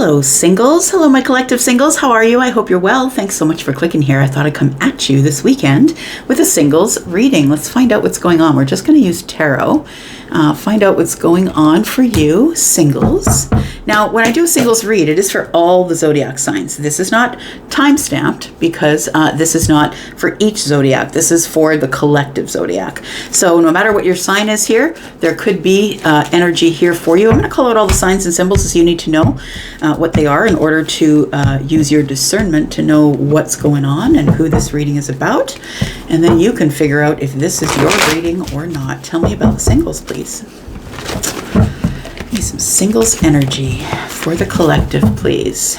Hello, singles. Hello, my collective singles. How are you? I hope you're well. Thanks so much for clicking here. I thought I'd come at you this weekend with a singles reading. Let's find out what's going on. We're just going to use tarot. Find out what's going on for you, singles. Now, when I do a singles read, it is for all the zodiac signs. This is not time-stamped because this is not for each zodiac. This is for the collective zodiac. So no matter what your sign is here, there could be energy here for you. I'm going to call out all the signs and symbols as you need to know what they are in order to use your discernment to know what's going on and who this reading is about. And then you can figure out if this is your reading or not. Tell me about the singles, please. Need some singles energy for the collective, please.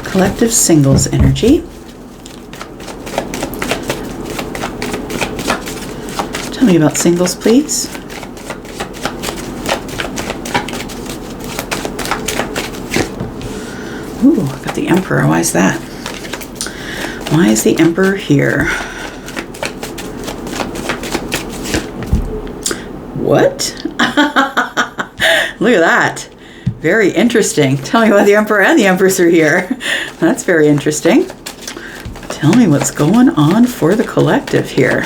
Collective singles energy. Tell me about singles, please. Ooh, I got the Emperor. Why is that? Why is the Emperor here? What? Look at that. Very interesting. Tell me why the Emperor and the Empress are here. That's very interesting. Tell me what's going on for the collective here.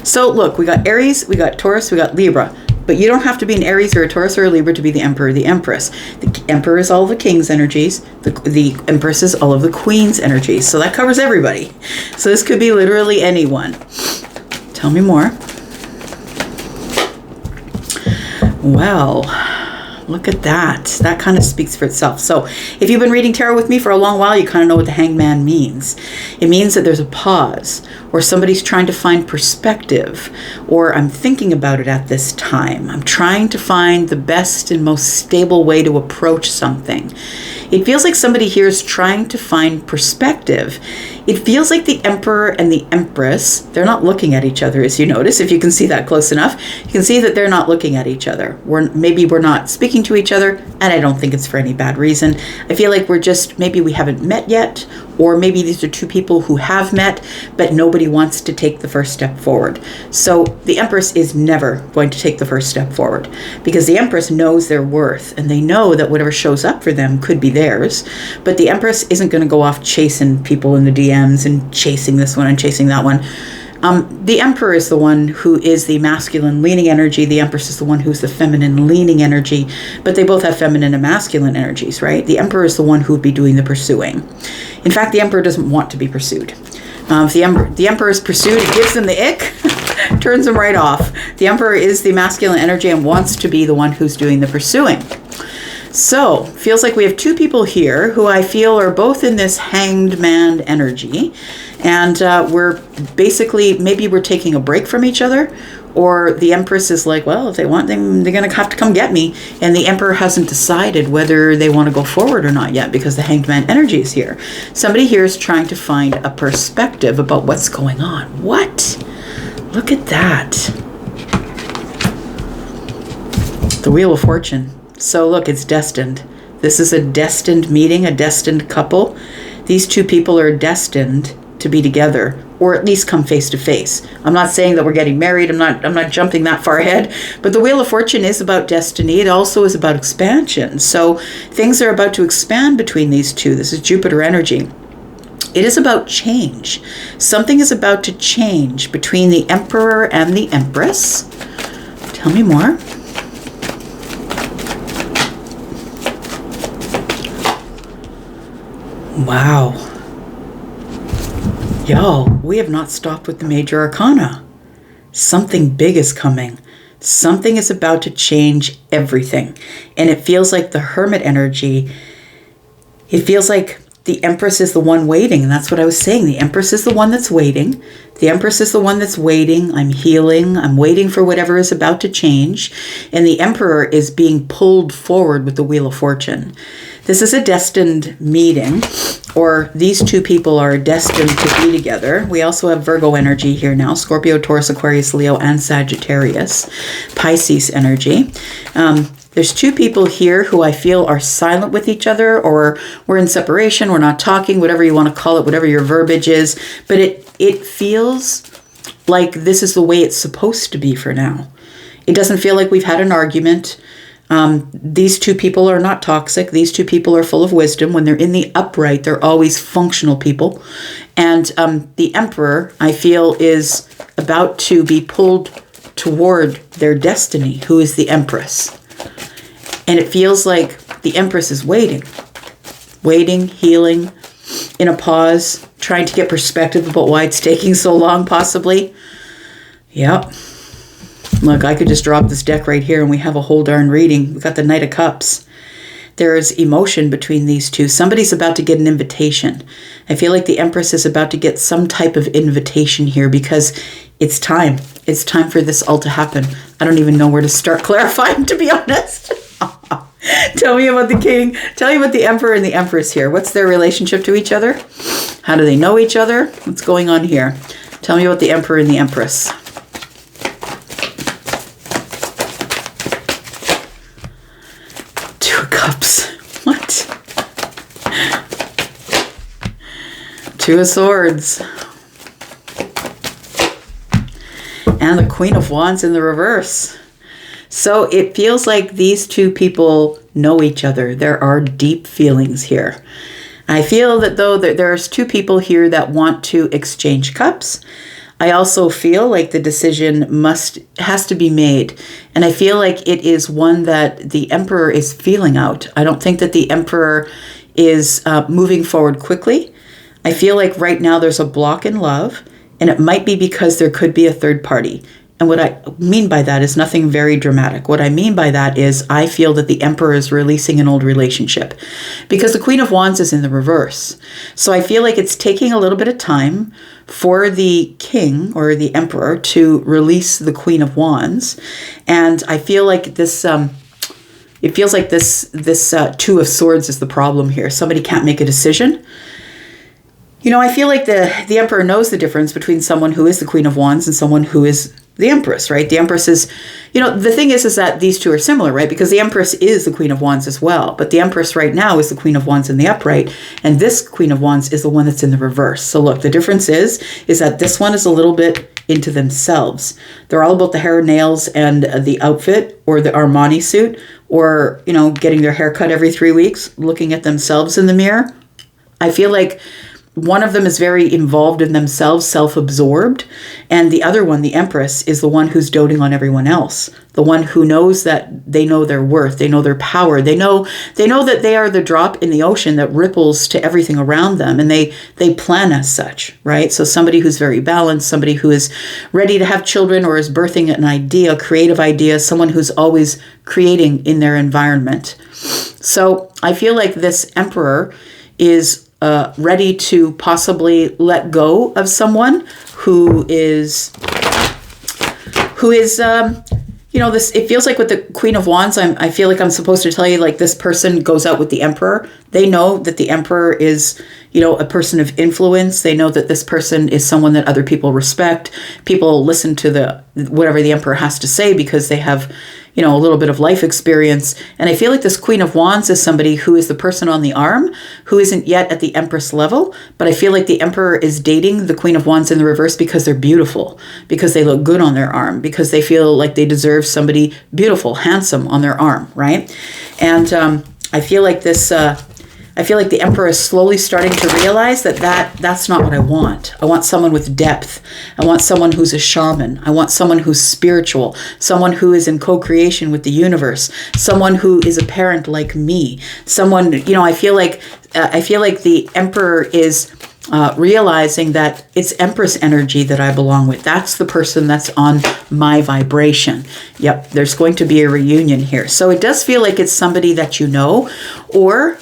So look, we got Aries, we got Taurus, we got Libra. But you don't have to be an Aries or a Taurus or a Libra to be the Emperor or the Empress. The Emperor is all the King's energies. The Empress is all of the Queen's energies. So that covers everybody. So this could be literally anyone. Tell me more. Well, look at that. That kind of speaks for itself. So if you've been reading tarot with me for a long while, you kind of know what the Hangman means. It means that there's a pause, or somebody's trying to find perspective, or I'm thinking about it at this time. I'm trying to find the best and most stable way to approach something. It feels like somebody here is trying to find perspective. It feels like the Emperor and the Empress, they're not looking at each other, as you notice. If you can see that close enough, you can see that they're not looking at each other. Maybe we're not speaking to each other, and I don't think it's for any bad reason. I feel like maybe we haven't met yet, or maybe these are two people who have met, but nobody wants to take the first step forward. So the Empress is never going to take the first step forward, because the Empress knows their worth, and they know that whatever shows up for them could be theirs. But the Empress isn't going to go off chasing people in the DMs and chasing this one and chasing that one. The Emperor is the one who is the masculine leaning energy. The Empress is the one who's the feminine leaning energy, but they both have feminine and masculine energies, right? The Emperor is the one who would be doing the pursuing. In fact, the Emperor doesn't want to be pursued. If the Emperor is pursued, it gives them the ick, turns them right off. The Emperor is the masculine energy and wants to be the one who's doing the pursuing. So, feels like we have two people here who I feel are both in this hanged man energy. And we're basically, maybe we're taking a break from each other, or the Empress is like, well, if they want, then they're going to have to come get me. And the Emperor hasn't decided whether they want to go forward or not yet, because the hanged man energy is here. Somebody here is trying to find a perspective about what's going on. What? Look at that. The Wheel of Fortune. So look, it's destined. This is a destined meeting, a destined couple. These two people are destined to be together, or at least come face to face. I'm not saying that we're getting married. I'm not jumping that far ahead. But the Wheel of Fortune is about destiny. It also is about expansion. So things are about to expand between these two. This is Jupiter energy. It is about change. Something is about to change between the Emperor and the Empress. Tell me more. Wow. Y'all, we have not stopped with the major arcana. Something big is coming. Something is about to change everything. And it feels like the Hermit energy, it feels like the Empress is the one waiting. And that's what I was saying. The Empress is the one that's waiting. The Empress is the one that's waiting. I'm healing. I'm waiting for whatever is about to change. And the Emperor is being pulled forward with the Wheel of Fortune. This is a destined meeting, or these two people are destined to be together. We also have Virgo energy here now, Scorpio, Taurus, Aquarius, Leo, and Sagittarius. Pisces energy. There's two people here who I feel are silent with each other, or we're in separation, we're not talking, whatever you want to call it, whatever your verbiage is. But it feels like this is the way it's supposed to be for now. It doesn't feel like we've had an argument. These two people are not toxic. These two people are full of wisdom. When they're in the upright, they're always functional people. And the Emperor, I feel, is about to be pulled toward their destiny, who is the Empress. And it feels like the Empress is waiting, healing, in a pause, trying to get perspective about why it's taking so long, possibly. Yep. Look, I could just drop this deck right here and we have a whole darn reading. We've got the Knight of Cups. There is emotion between these two. Somebody's about to get an invitation. I feel like the Empress is about to get some type of invitation here because it's time. It's time for this all to happen. I don't even know where to start clarifying, to be honest. Tell me about the King. Tell me about the Emperor and the Empress here. What's their relationship to each other? How do they know each other? What's going on here? Tell me about the Emperor and the Empress. Two of Cups. What? Two of Swords. And the Queen of Wands in the reverse. So it feels like these two people know each other. There are deep feelings here. I feel that though there's two people here that want to exchange cups. I also feel like the decision has to be made. And I feel like it is one that the Emperor is feeling out. I don't think that the Emperor is moving forward quickly. I feel like right now there's a block in love, and it might be because there could be a third party. And what I mean by that is nothing very dramatic. What I mean by that is I feel that the Emperor is releasing an old relationship because the Queen of Wands is in the reverse. So I feel like it's taking a little bit of time for the King or the Emperor to release the Queen of Wands. And I feel like this, it feels like this Two of Swords is the problem here. Somebody can't make a decision. You know, I feel like the Emperor knows the difference between someone who is the Queen of Wands and someone who is the Empress, right? The Empress is, you know, the thing is that these two are similar, right? Because the Empress is the Queen of Wands as well. But the Empress right now is the Queen of Wands in the upright. And this Queen of Wands is the one that's in the reverse. So look, the difference is that this one is a little bit into themselves. They're all about the hair, nails, and the outfit or the Armani suit or, you know, getting their hair cut every 3 weeks, looking at themselves in the mirror. I feel like one of them is very involved in themselves, self-absorbed, and the other one, the Empress, is the one who's doting on everyone else. The one who knows that they know their worth, they know their power, they know that they are the drop in the ocean that ripples to everything around them, and they plan as such, right? So somebody who's very balanced, somebody who is ready to have children or is birthing an idea, creative idea, someone who's always creating in their environment. So I feel like this Emperor is ready to possibly let go of someone who is, you know, this, it feels like with the Queen of Wands, I feel like I'm supposed to tell you, like, this person goes out with the Emperor. They know that the Emperor is, you know, a person of influence. They know that this person is someone that other people respect. People listen to whatever the Emperor has to say because they have, you know, a little bit of life experience. And I feel like this Queen of Wands is somebody who is the person on the arm, who isn't yet at the Empress level. But I feel like the Emperor is dating the Queen of Wands in the reverse because they're beautiful, because they look good on their arm, because they feel like they deserve somebody beautiful, handsome on their arm, right? And I feel like this... I feel like the Emperor is slowly starting to realize that's not what I want. I want someone with depth. I want someone who's a shaman. I want someone who's spiritual, someone who is in co-creation with the universe, someone who is a parent like me, someone, you know, I feel like the Emperor is realizing that it's Empress energy that I belong with. That's the person that's on my vibration. Yep, there's going to be a reunion here. So it does feel like it's somebody that you know, or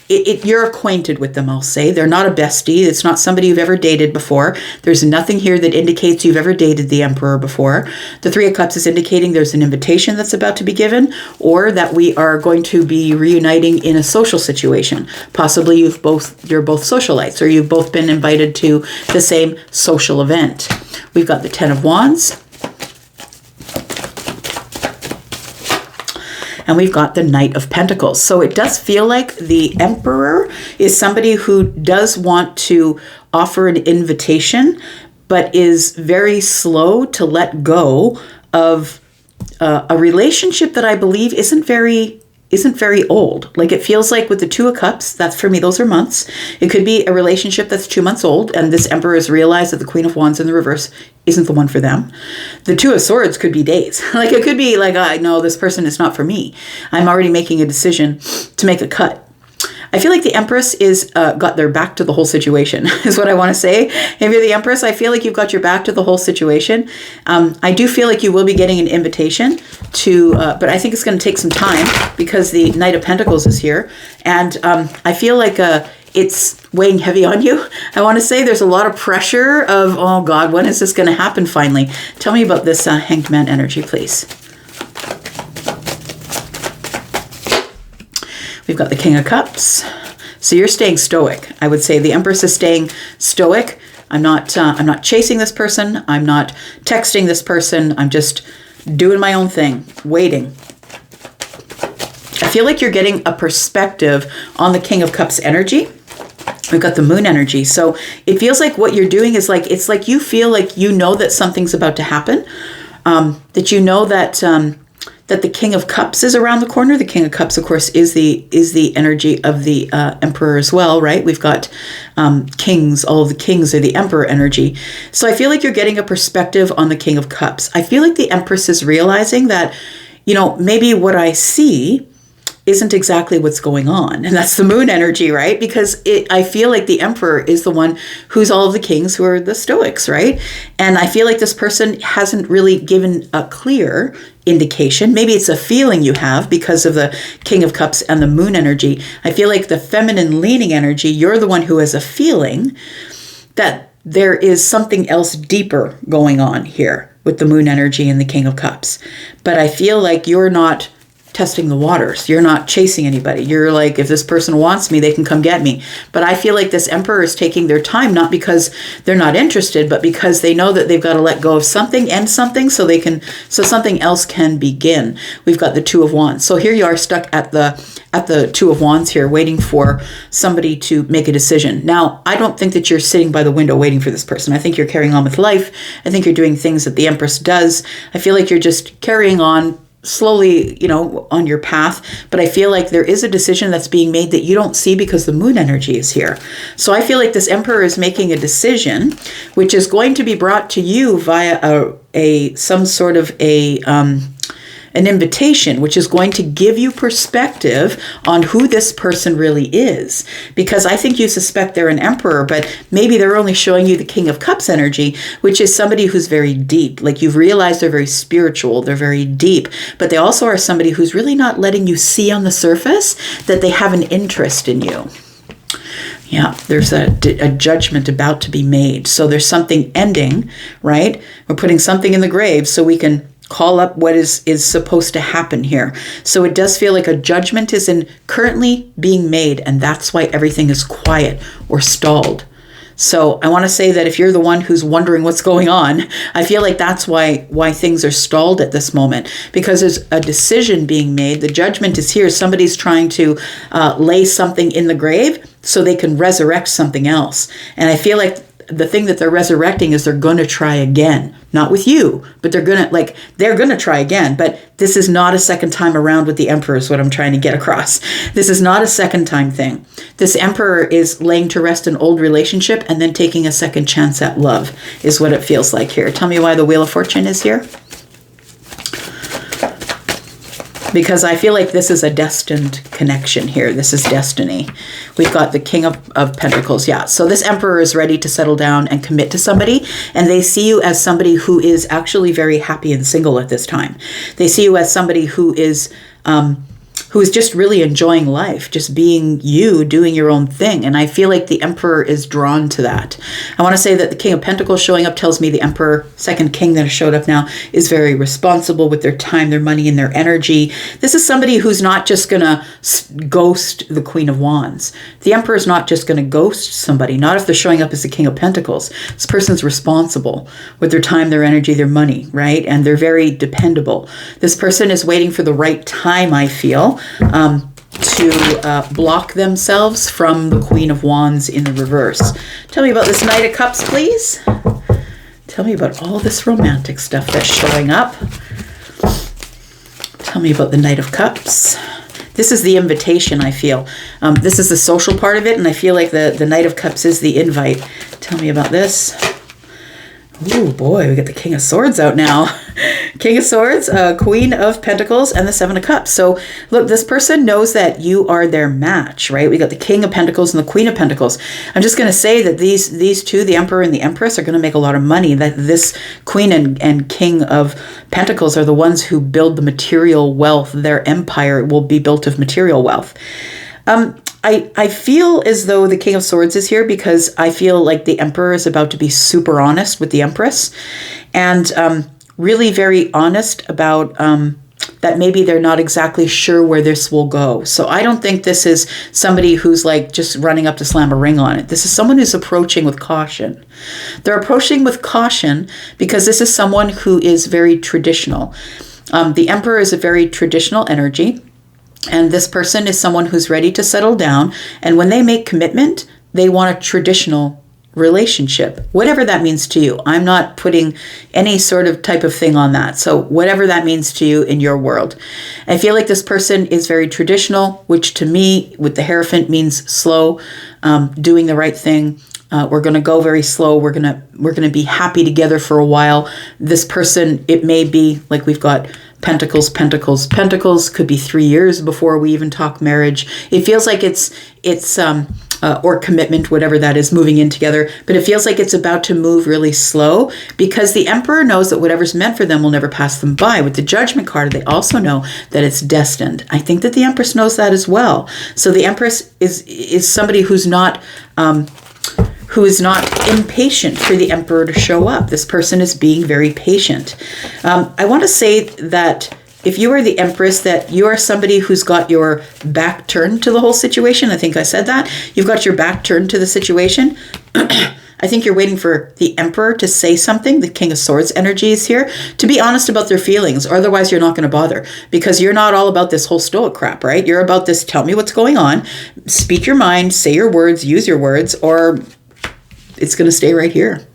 you're acquainted with them, I'll say. They're not a bestie. It's not somebody you've ever dated before. There's nothing here that indicates you've ever dated the Emperor before. The Three of Cups is indicating there's an invitation that's about to be given, or that we are going to be reuniting in a social situation. Possibly you're both socialites, or you've both been invited to the same social event. We've got the Ten of Wands. And we've got the Knight of Pentacles. So it does feel like the Emperor is somebody who does want to offer an invitation, but is very slow to let go of a relationship that I believe isn't very old. Like, it feels like with the Two of Cups, that's for me, those are months. It could be a relationship that's 2 months old, and this Emperor has realized that the Queen of Wands in the reverse isn't the one for them. The Two of Swords could be days. Like, it could be like, I know this person is not for me. I'm already making a decision to make a cut. I feel like the Empress is got their back to the whole situation, is what I want to say. If you're the Empress, I feel like you've got your back to the whole situation. I do feel like you will be getting an invitation to, but I think it's going to take some time because the Knight of Pentacles is here. And I feel like it's weighing heavy on you. I want to say there's a lot of pressure of, oh God, when is this going to happen finally? Tell me about this Hanged Man energy, please. We've got the King of Cups. So you're staying stoic. I would say the Empress is staying stoic. I'm not chasing this person. I'm not texting this person. I'm just doing my own thing, waiting. I feel like you're getting a perspective on the King of Cups energy. We've got the Moon energy. So it feels like what you're doing is like, it's like you feel like you know that something's about to happen. That you know that that the King of Cups is around the corner. The King of Cups, of course, is the energy of the Emperor as well, right? We've got kings. All of the kings are the Emperor energy. So I feel like you're getting a perspective on the King of Cups. I feel like the Empress is realizing that, you know, maybe what I see isn't exactly what's going on. And that's the Moon energy, right? Because I feel like the Emperor is the one who's all of the kings who are the Stoics, right? And I feel like this person hasn't really given a clear indication. Maybe it's a feeling you have because of the King of Cups and the Moon energy. I feel like the feminine leaning energy, you're the one who has a feeling that there is something else deeper going on here with the Moon energy and the King of Cups. But I feel like you're not testing the waters. You're not chasing anybody. You're like, if this person wants me, they can come get me. But I feel like this Emperor is taking their time, not because they're not interested, but because they know that they've got to let go of something and something so something else can begin. We've got the Two of Wands. So here you are stuck at the Two of Wands here, waiting for somebody to make a decision. Now, I don't think that you're sitting by the window waiting for this person. I think you're carrying on with life. I think you're doing things that the Empress does. I feel like you're just carrying on slowly, you know, on your path. But I feel like there is a decision that's being made that you don't see because the Moon energy is here. So I feel like this Emperor is making a decision, which is going to be brought to you via some sort of an invitation, which is going to give you perspective on who this person really is. Because I think you suspect they're an emperor, but maybe they're only showing you the King of Cups energy, which is somebody who's very deep. Like, you've realized they're very spiritual, they're very deep, but they also are somebody who's really not letting you see on the surface that they have an interest in you. Yeah, there's a judgment about to be made. So there's something ending, right? We're putting something in the grave so we can call up what is supposed to happen here. So it does feel like a judgment is currently being made, and that's why everything is quiet or stalled. So I want to say that if you're the one who's wondering what's going on, I feel like that's why things are stalled at this moment, because there's a decision being made. The judgment is here. Somebody's trying to lay something in the grave so they can resurrect something else. And I feel like the thing that they're resurrecting is they're going to try again, not with you, but they're going to try again. But this is not a second time around with the Emperor is what I'm trying to get across. This is not a second time thing. This Emperor is laying to rest an old relationship and then taking a second chance at love is what it feels like here. Tell me why the Wheel of Fortune is here. Because I feel like this is a destined connection here. This is destiny. We've got the King of Pentacles. Yeah. So this Emperor is ready to settle down and commit to somebody. And they see you as somebody who is actually very happy and single at this time. They see you as somebody who is just really enjoying life, just being you, doing your own thing. And I feel like the Emperor is drawn to that. I want to say that the King of Pentacles showing up tells me the Emperor, second king that has showed up now, is very responsible with their time, their money, and their energy. This is somebody who's not just going to ghost the Queen of Wands. The Emperor is not just going to ghost somebody, not if they're showing up as the King of Pentacles. This person's responsible with their time, their energy, their money, right? And they're very dependable. This person is waiting for the right time, I feel, to block themselves from the Queen of Wands in the reverse. Tell me about this Knight of Cups, please. Tell me about all this romantic stuff that's showing up. Tell me about the Knight of Cups. This is the invitation, I feel. This is the social part of it, and I feel like the Knight of Cups is the invite. Tell me about this. Oh boy, we got the King of Swords out now. King of Swords, Queen of Pentacles, and the Seven of Cups. So look, this person knows that you are their match, right? We got the King of Pentacles and the Queen of Pentacles. I'm just going to say that these two, the Emperor and the Empress, are going to make a lot of money. That this Queen and King of Pentacles are the ones who build the material wealth. Their empire will be built of material wealth. I feel as though the King of Swords is here because I feel like the Emperor is about to be super honest with the Empress, and really very honest about that maybe they're not exactly sure where this will go. So I don't think this is somebody who's like just running up to slam a ring on it. This is someone who's approaching with caution. They're approaching with caution because this is someone who is very traditional. The Emperor is a very traditional energy. And this person is someone who's ready to settle down. And when they make commitment, they want a traditional relationship, whatever that means to you. I'm not putting any sort of type of thing on that. So whatever that means to you in your world. I feel like this person is very traditional, which to me, with the Hierophant, means slow, doing the right thing. We're going to go very slow. We're going to be happy together for a while. This person, it may be like we've got Pentacles, Pentacles, Pentacles, could be 3 years before we even talk marriage. It feels like it's or commitment, whatever that is, moving in together. But it feels like it's about to move really slow because the Emperor knows that whatever's meant for them will never pass them by. With the Judgment card, they also know that it's destined. I think that the Empress knows that as well. So the Empress is somebody who's not impatient for the Emperor to show up. This person is being very patient. I want to say that if you are the Empress, that you are somebody who's got your back turned to the whole situation. I think I said that. You've got your back turned to the situation. I think you're waiting for the Emperor to say something. The King of Swords energy is here to be honest about their feelings, or otherwise you're not going to bother, because you're not all about this whole stoic crap, right? You're about this, tell me what's going on, speak your mind, say your words, use your words, or it's going to stay right here.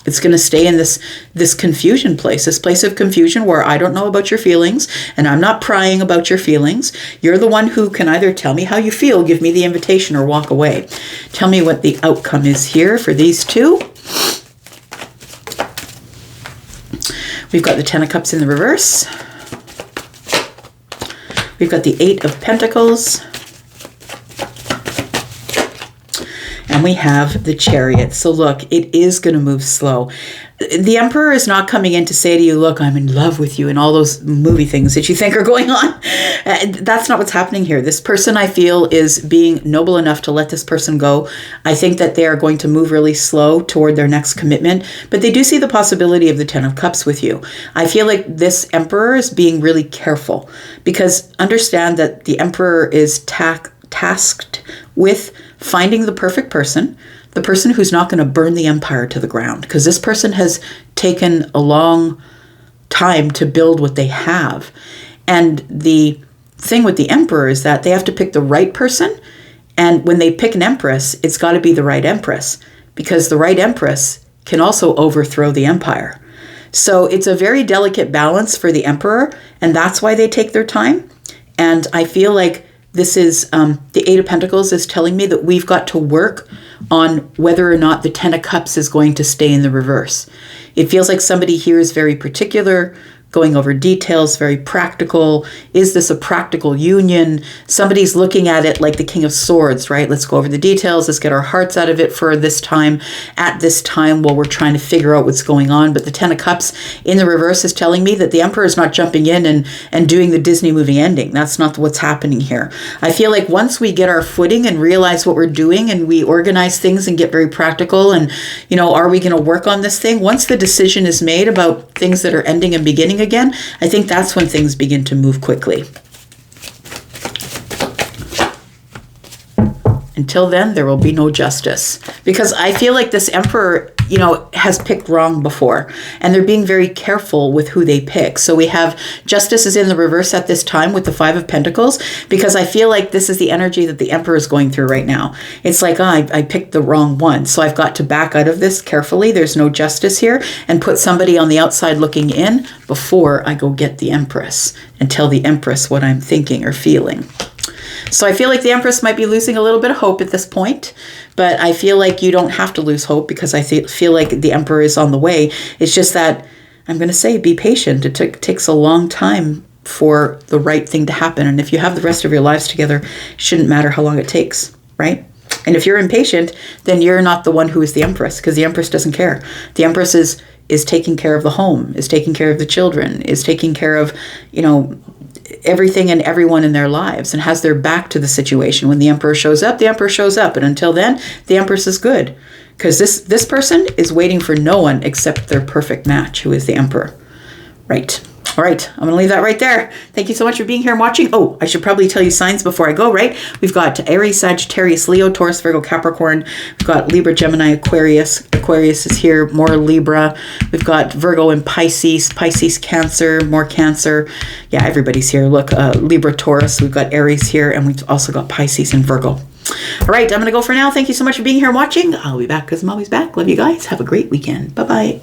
It's going to stay in this confusion place, this place of confusion where I don't know about your feelings and I'm not prying about your feelings. You're the one who can either tell me how you feel, give me the invitation, or walk away. Tell me what the outcome is here for these two. We've got the Ten of Cups in the reverse. We've got the Eight of Pentacles. And we have the Chariot. So look, it is going to move slow. The Emperor is not coming in to say to you, look, I'm in love with you, and all those movie things that you think are going on. That's not what's happening here. This person, I feel, is being noble enough to let this person go. I think that they are going to move really slow toward their next commitment, but they do see the possibility of the Ten of Cups with you. I feel like this Emperor is being really careful, because understand that the Emperor is tasked with finding the perfect person, the person who's not going to burn the empire to the ground, because this person has taken a long time to build what they have. And the thing with the Emperor is that they have to pick the right person, and when they pick an Empress, it's got to be the right Empress, because the right Empress can also overthrow the empire. So it's a very delicate balance for the Emperor, and that's why they take their time. And I feel like this is, the Eight of Pentacles is telling me that we've got to work on whether or not the Ten of Cups is going to stay in the reverse. It feels like somebody here is very particular, going over details, very practical. Is this a practical union? Somebody's looking at it like the King of Swords, right? Let's go over the details. Let's get our hearts out of it for this time, at this time, while we're trying to figure out what's going on. But the Ten of Cups in the reverse is telling me that the Emperor is not jumping in and doing the Disney movie ending. That's not what's happening here. I feel like once we get our footing and realize what we're doing, and we organize things and get very practical, and, you know, are we going to work on this thing? Once the decision is made about things that are ending and beginning again, I think that's when things begin to move quickly. Until then, there will be no justice. Because I feel like this emperor, has picked wrong before. And they're being very careful with who they pick. So we have justice is in the reverse at this time with the Five of Pentacles. Because I feel like this is the energy that the emperor is going through right now. It's like, I picked the wrong one. So I've got to back out of this carefully. There's no justice here. And put somebody on the outside looking in before I go get the Empress. And tell the Empress what I'm thinking or feeling. So I feel like the Empress might be losing a little bit of hope at this point, but I feel like you don't have to lose hope because I feel like the Emperor is on the way. It's just that, I'm going to say, be patient. It takes a long time for the right thing to happen. And if you have the rest of your lives together, it shouldn't matter how long it takes, right? And if you're impatient, then you're not the one who is the Empress, because the Empress doesn't care. The Empress is taking care of the home, is taking care of the children, is taking care of, everything and everyone in their lives, and has their back to the situation. When the Emperor shows up, the Emperor shows up. And until then, the Empress is good. Because this person is waiting for no one except their perfect match, who is the Emperor. Right. All right, I'm going to leave that right there. Thank you so much for being here and watching. Oh, I should probably tell you signs before I go, right? We've got Aries, Sagittarius, Leo, Taurus, Virgo, Capricorn. We've got Libra, Gemini, Aquarius. Aquarius is here, more Libra. We've got Virgo and Pisces. Pisces, Cancer, more Cancer. Yeah, everybody's here. Look, Libra, Taurus. We've got Aries here, and we've also got Pisces and Virgo. All right, I'm going to go for now. Thank you so much for being here and watching. I'll be back because I'm always back. Love you guys. Have a great weekend. Bye-bye.